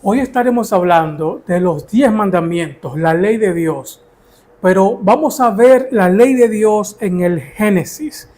Hoy estaremos hablando de los 10 mandamientos, la ley de Dios, pero vamos a ver la ley de Dios en el Génesis.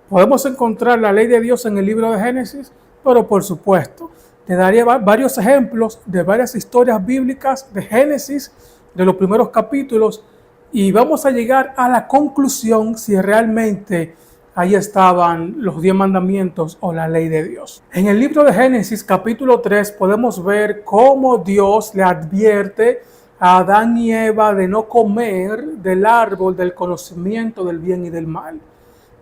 Podemos encontrar la ley de Dios en el libro de Génesis, pero por supuesto, te daría varios ejemplos de varias historias bíblicas de Génesis, de los primeros capítulos, y vamos a llegar a la conclusión si realmente ahí estaban los 10 mandamientos o la ley de Dios. En el libro de Génesis capítulo 3 podemos ver cómo Dios le advierte a Adán y Eva de no comer del árbol del conocimiento del bien y del mal.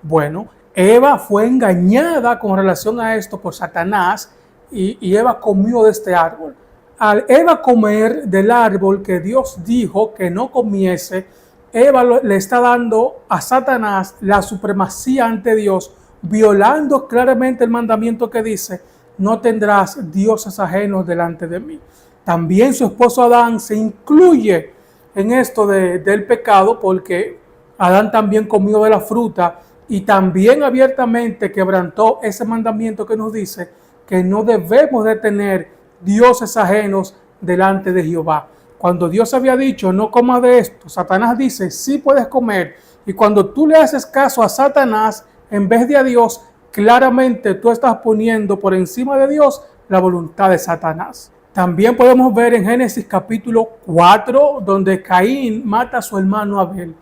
Bueno, Eva fue engañada con relación a esto por Satanás y Eva comió de este árbol. Al Eva comer del árbol que Dios dijo que no comiese, Eva le está dando a Satanás la supremacía ante Dios, violando claramente el mandamiento que dice: no tendrás dioses ajenos delante de mí. También su esposo Adán se incluye en esto del pecado, porque Adán también comió de la fruta y también abiertamente quebrantó ese mandamiento que nos dice que no debemos de tener dioses ajenos delante de Jehová. Cuando Dios había dicho no comas de esto, Satanás dice sí puedes comer, y cuando tú le haces caso a Satanás en vez de a Dios, claramente tú estás poniendo por encima de Dios la voluntad de Satanás. También podemos ver en Génesis capítulo 4 donde Caín mata a su hermano Abel.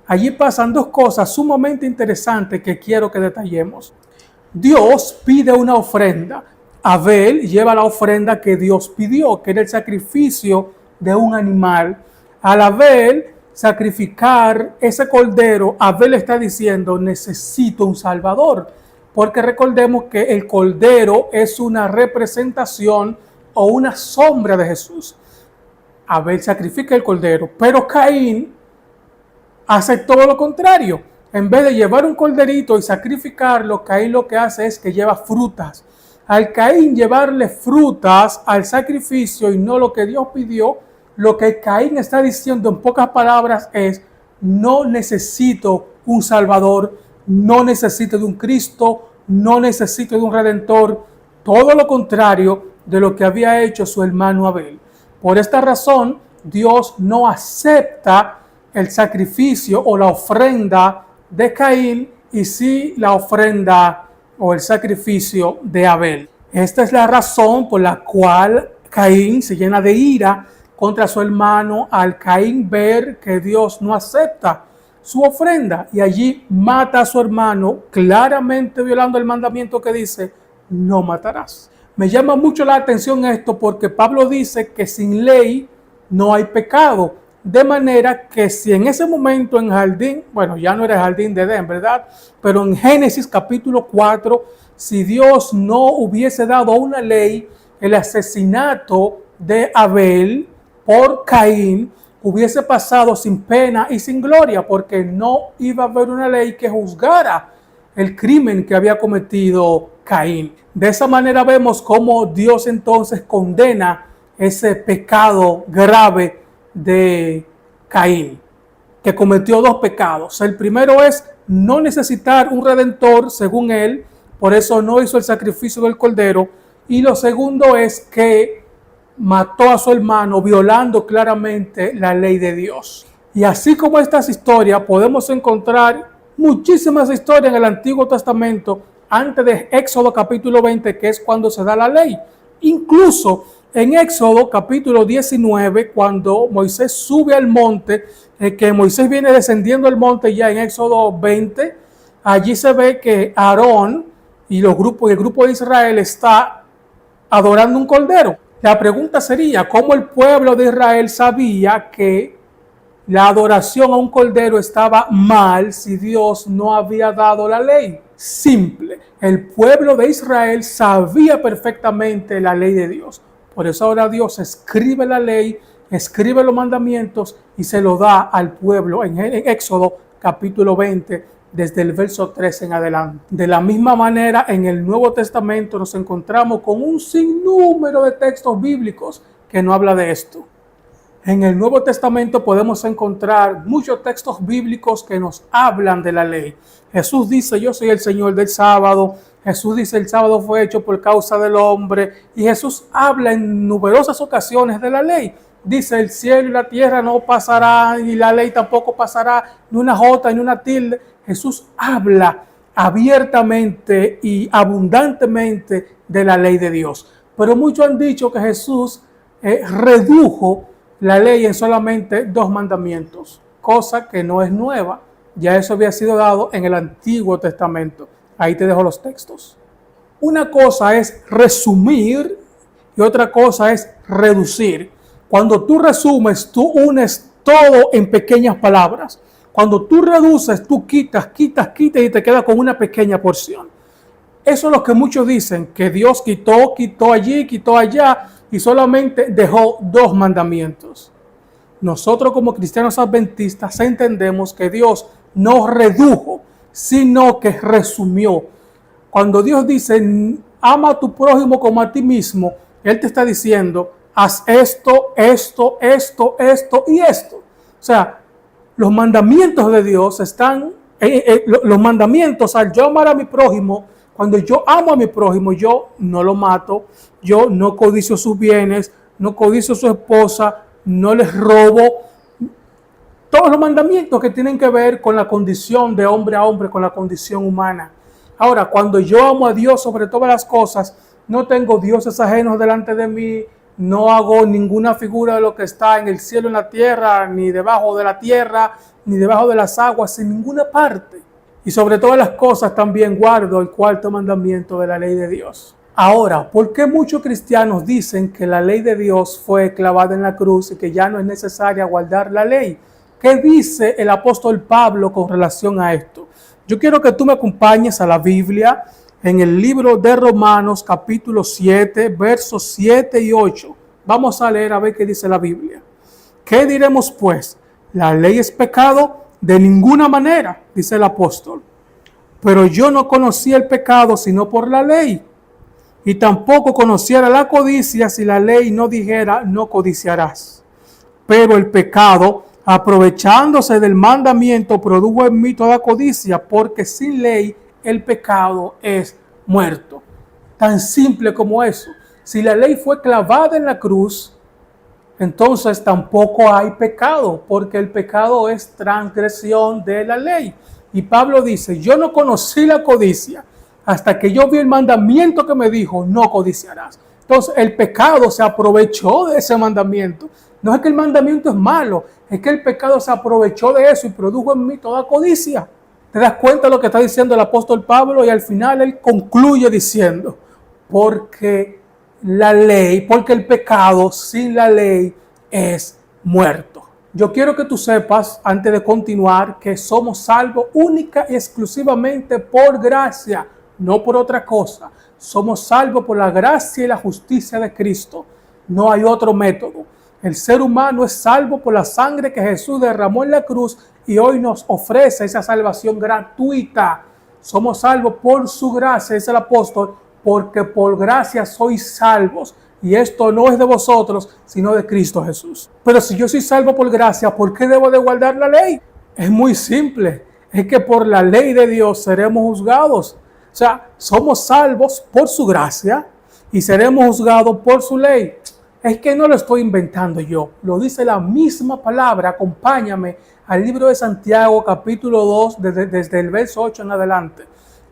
Allí pasan dos cosas sumamente interesantes que quiero que detallemos. Dios pide una ofrenda. Abel lleva la ofrenda que Dios pidió, que era el sacrificio de un animal. Al Abel sacrificar ese cordero, Abel está diciendo: necesito un salvador, porque recordemos que el cordero es una representación o una sombra de Jesús. Abel sacrifica el cordero, pero Caín hace todo lo contrario. En vez de llevar un corderito y sacrificarlo, Caín lo que hace es que lleva frutas. Al Caín llevarle frutas al sacrificio y no lo que Dios pidió, lo que Caín está diciendo en pocas palabras es: no necesito un Salvador, no necesito de un Cristo, no necesito de un Redentor. Todo lo contrario de lo que había hecho su hermano Abel. Por esta razón, Dios no acepta el sacrificio o la ofrenda de Caín y sí la ofrenda o el sacrificio de Abel. Esta es la razón por la cual Caín se llena de ira contra su hermano al Caín ver que Dios no acepta su ofrenda, y allí mata a su hermano, claramente violando el mandamiento que dice: no matarás. Me llama mucho la atención esto porque Pablo dice que sin ley no hay pecado. De manera que si en ese momento en jardín, bueno, ya no era el jardín de Edén, ¿verdad? Pero en Génesis capítulo 4, si Dios no hubiese dado una ley, el asesinato de Abel por Caín hubiese pasado sin pena y sin gloria, porque no iba a haber una ley que juzgara el crimen que había cometido Caín. De esa manera vemos cómo Dios entonces condena ese pecado grave de Caín, que cometió dos pecados. El primero es no necesitar un redentor según él, por eso no hizo el sacrificio del cordero, y lo segundo es que mató a su hermano violando claramente la ley de Dios. Y así como estas historias, podemos encontrar muchísimas historias en el Antiguo Testamento antes de Éxodo capítulo 20, que es cuando se da la ley. Incluso en Éxodo capítulo 19, cuando Moisés sube al monte, que Moisés viene descendiendo el monte ya en Éxodo 20, allí se ve que Aarón y el grupo de Israel está adorando un cordero. La pregunta sería: ¿cómo el pueblo de Israel sabía que la adoración a un cordero estaba mal si Dios no había dado la ley? Simple, el pueblo de Israel sabía perfectamente la ley de Dios. Por eso ahora Dios escribe la ley, escribe los mandamientos y se lo da al pueblo en Éxodo capítulo 20, desde el verso 13 en adelante. De la misma manera, en el Nuevo Testamento nos encontramos con un sinnúmero de textos bíblicos que no habla de esto. En el Nuevo Testamento podemos encontrar muchos textos bíblicos que nos hablan de la ley. Jesús dice, yo soy el Señor del sábado. Jesús dice, el sábado fue hecho por causa del hombre. Y Jesús habla en numerosas ocasiones de la ley. Dice, el cielo y la tierra no pasarán y la ley tampoco pasará, ni una jota ni una tilde. Jesús habla abiertamente y abundantemente de la ley de Dios. Pero muchos han dicho que Jesús redujo la ley en solamente 2 mandamientos, cosa que no es nueva. Ya eso había sido dado en el Antiguo Testamento. Ahí te dejo los textos. Una cosa es resumir y otra cosa es reducir. Cuando tú resumes, tú unes todo en pequeñas palabras. Cuando tú reduces, tú quitas y te queda con una pequeña porción. Eso es lo que muchos dicen, que Dios quitó allí, quitó allá y solamente dejó 2 mandamientos. Nosotros como cristianos adventistas entendemos que Dios no redujo, sino que resumió. Cuando Dios dice, ama a tu prójimo como a ti mismo, Él te está diciendo, haz esto y esto. O sea, los mandamientos de Dios están, los mandamientos al yo amar a mi prójimo, cuando yo amo a mi prójimo, yo no lo mato, yo no codicio sus bienes, no codicio su esposa, no les robo. Todos los mandamientos que tienen que ver con la condición de hombre a hombre, con la condición humana. Ahora, cuando yo amo a Dios sobre todas las cosas, no tengo dioses ajenos delante de mí, no hago ninguna figura de lo que está en el cielo, en la tierra, ni debajo de la tierra, ni debajo de las aguas, en ninguna parte. Y sobre todas las cosas también guardo el 4º mandamiento de la ley de Dios. Ahora, ¿por qué muchos cristianos dicen que la ley de Dios fue clavada en la cruz y que ya no es necesaria guardar la ley? ¿Qué dice el apóstol Pablo con relación a esto? Yo quiero que tú me acompañes a la Biblia en el libro de Romanos capítulo 7, versos 7 y 8. Vamos a leer a ver qué dice la Biblia. ¿Qué diremos pues? ¿La ley es pecado? De ninguna manera, dice el apóstol. Pero yo no conocía el pecado sino por la ley. Y tampoco conociera la codicia si la ley no dijera, no codiciarás. Pero el pecado, aprovechándose del mandamiento, produjo en mí toda codicia, porque sin ley el pecado es muerto. Tan simple como eso. Si la ley fue clavada en la cruz, entonces tampoco hay pecado, porque el pecado es transgresión de la ley. Y Pablo dice, yo no conocí la codicia hasta que yo vi el mandamiento que me dijo, no codiciarás. Entonces el pecado se aprovechó de ese mandamiento. No es que el mandamiento es malo, es que el pecado se aprovechó de eso y produjo en mí toda codicia. ¿Te das cuenta de lo que está diciendo el apóstol Pablo? Y al final él concluye diciendo, porque el pecado sin la ley es muerto. Yo quiero que tú sepas, antes de continuar, que somos salvos única y exclusivamente por gracia, no por otra cosa. Somos salvos por la gracia y la justicia de Cristo. No hay otro método. El ser humano es salvo por la sangre que Jesús derramó en la cruz y hoy nos ofrece esa salvación gratuita. Somos salvos por su gracia, dice el apóstol, porque por gracia sois salvos. Y esto no es de vosotros, sino de Cristo Jesús. Pero si yo soy salvo por gracia, ¿por qué debo de guardar la ley? Es muy simple. Es que por la ley de Dios seremos juzgados. O sea, somos salvos por su gracia y seremos juzgados por su ley. Es que no lo estoy inventando yo. Lo dice la misma palabra. Acompáñame al libro de Santiago, capítulo 2, desde el verso 8 en adelante.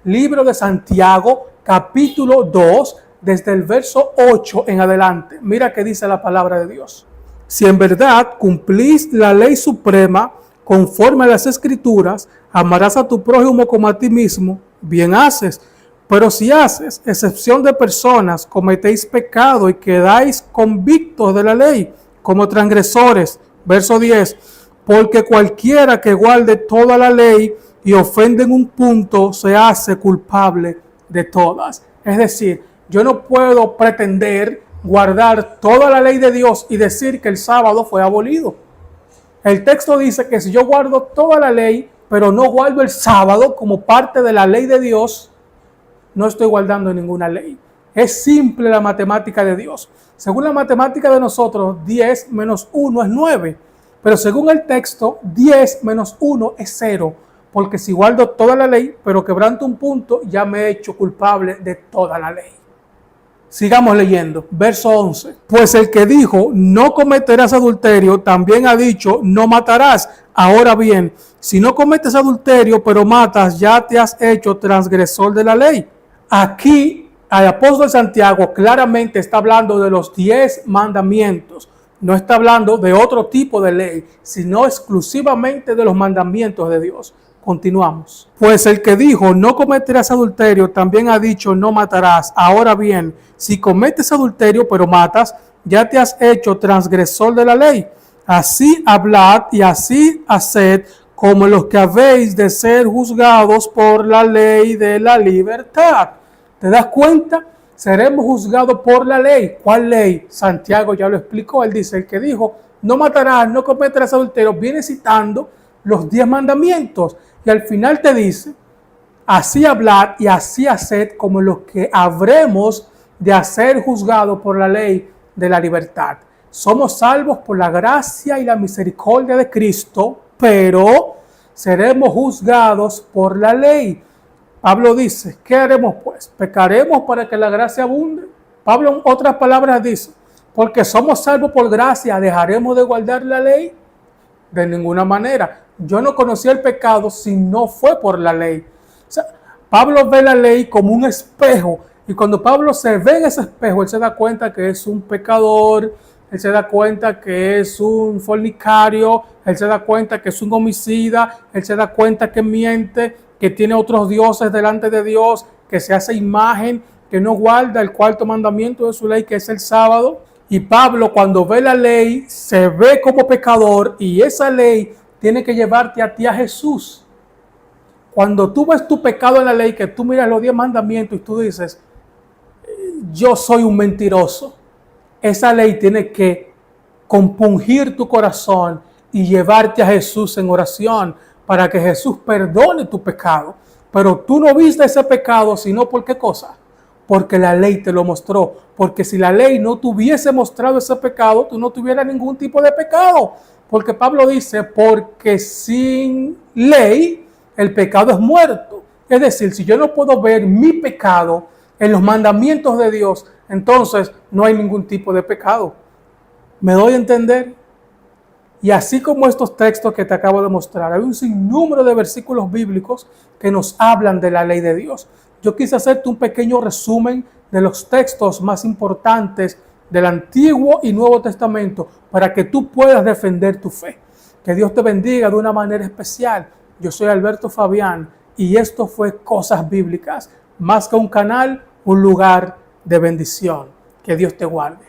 Libro de Santiago, capítulo 2, desde el verso 8 en adelante. Mira qué dice la palabra de Dios. Si en verdad cumplís la ley suprema conforme a las escrituras, amarás a tu prójimo como a ti mismo, bien haces. Pero si haces excepción de personas, cometéis pecado y quedáis convictos de la ley como transgresores. Verso 10. Porque cualquiera que guarde toda la ley y ofende en un punto, se hace culpable de todas. Es decir, yo no puedo pretender guardar toda la ley de Dios y decir que el sábado fue abolido. El texto dice que si yo guardo toda la ley, pero no guardo el sábado como parte de la ley de Dios, no estoy guardando ninguna ley. Es simple la matemática de Dios. Según la matemática de nosotros, 10 menos 1 es 9. Pero según el texto, 10 menos 1 es 0. Porque si guardo toda la ley, pero quebranto un punto, ya me he hecho culpable de toda la ley. Sigamos leyendo, verso 11. Pues el que dijo, no cometerás adulterio, también ha dicho, no matarás. Ahora bien, si no cometes adulterio, pero matas, ya te has hecho transgresor de la ley. Aquí, el apóstol Santiago claramente está hablando de los 10 mandamientos. No está hablando de otro tipo de ley, sino exclusivamente de los mandamientos de Dios. Continuamos. Pues el que dijo, no cometerás adulterio, también ha dicho, no matarás. Ahora bien, si cometes adulterio, pero matas, ya te has hecho transgresor de la ley. Así hablad y así haced, como los que habéis de ser juzgados por la ley de la libertad. ¿Te das cuenta? Seremos juzgados por la ley. ¿Cuál ley? Santiago ya lo explicó. Él dice, el que dijo, no matarás, no cometerás adulterio, viene citando los 10 mandamientos. Y al final te dice, así hablad y así haced, como los que habremos de ser juzgados por la ley de la libertad. Somos salvos por la gracia y la misericordia de Cristo, pero seremos juzgados por la ley. Pablo dice, ¿qué haremos pues? ¿Pecaremos para que la gracia abunde? Pablo en otras palabras dice, porque somos salvos por gracia, ¿dejaremos de guardar la ley? De ninguna manera. Yo no conocí el pecado si no fue por la ley. O sea, Pablo ve la ley como un espejo, y cuando Pablo se ve en ese espejo, él se da cuenta que es un pecador, él se da cuenta que es un fornicario, él se da cuenta que es un homicida, él se da cuenta que miente, que tiene otros dioses delante de Dios, que se hace imagen, que no guarda el cuarto mandamiento de su ley, que es el sábado. Y Pablo, cuando ve la ley, se ve como pecador, y esa ley tiene que llevarte a ti a Jesús. Cuando tú ves tu pecado en la ley, que tú miras los 10 mandamientos y tú dices, yo soy un mentiroso, esa ley tiene que compungir tu corazón y llevarte a Jesús en oración para que Jesús perdone tu pecado. Pero tú no viste ese pecado, sino ¿por qué cosa? Porque la ley te lo mostró. Porque si la ley no te hubiese mostrado ese pecado, tú no tuvieras ningún tipo de pecado. Porque Pablo dice, porque sin ley el pecado es muerto. Es decir, si yo no puedo ver mi pecado en los mandamientos de Dios, entonces no hay ningún tipo de pecado. ¿Me doy a entender? Y así como estos textos que te acabo de mostrar, hay un sinnúmero de versículos bíblicos que nos hablan de la ley de Dios. Yo quise hacerte un pequeño resumen de los textos más importantes del Antiguo y Nuevo Testamento para que tú puedas defender tu fe. Que Dios te bendiga de una manera especial. Yo soy Alberto Fabián y esto fue Cosas Bíblicas. Más que un canal, un lugar de bendición. Que Dios te guarde.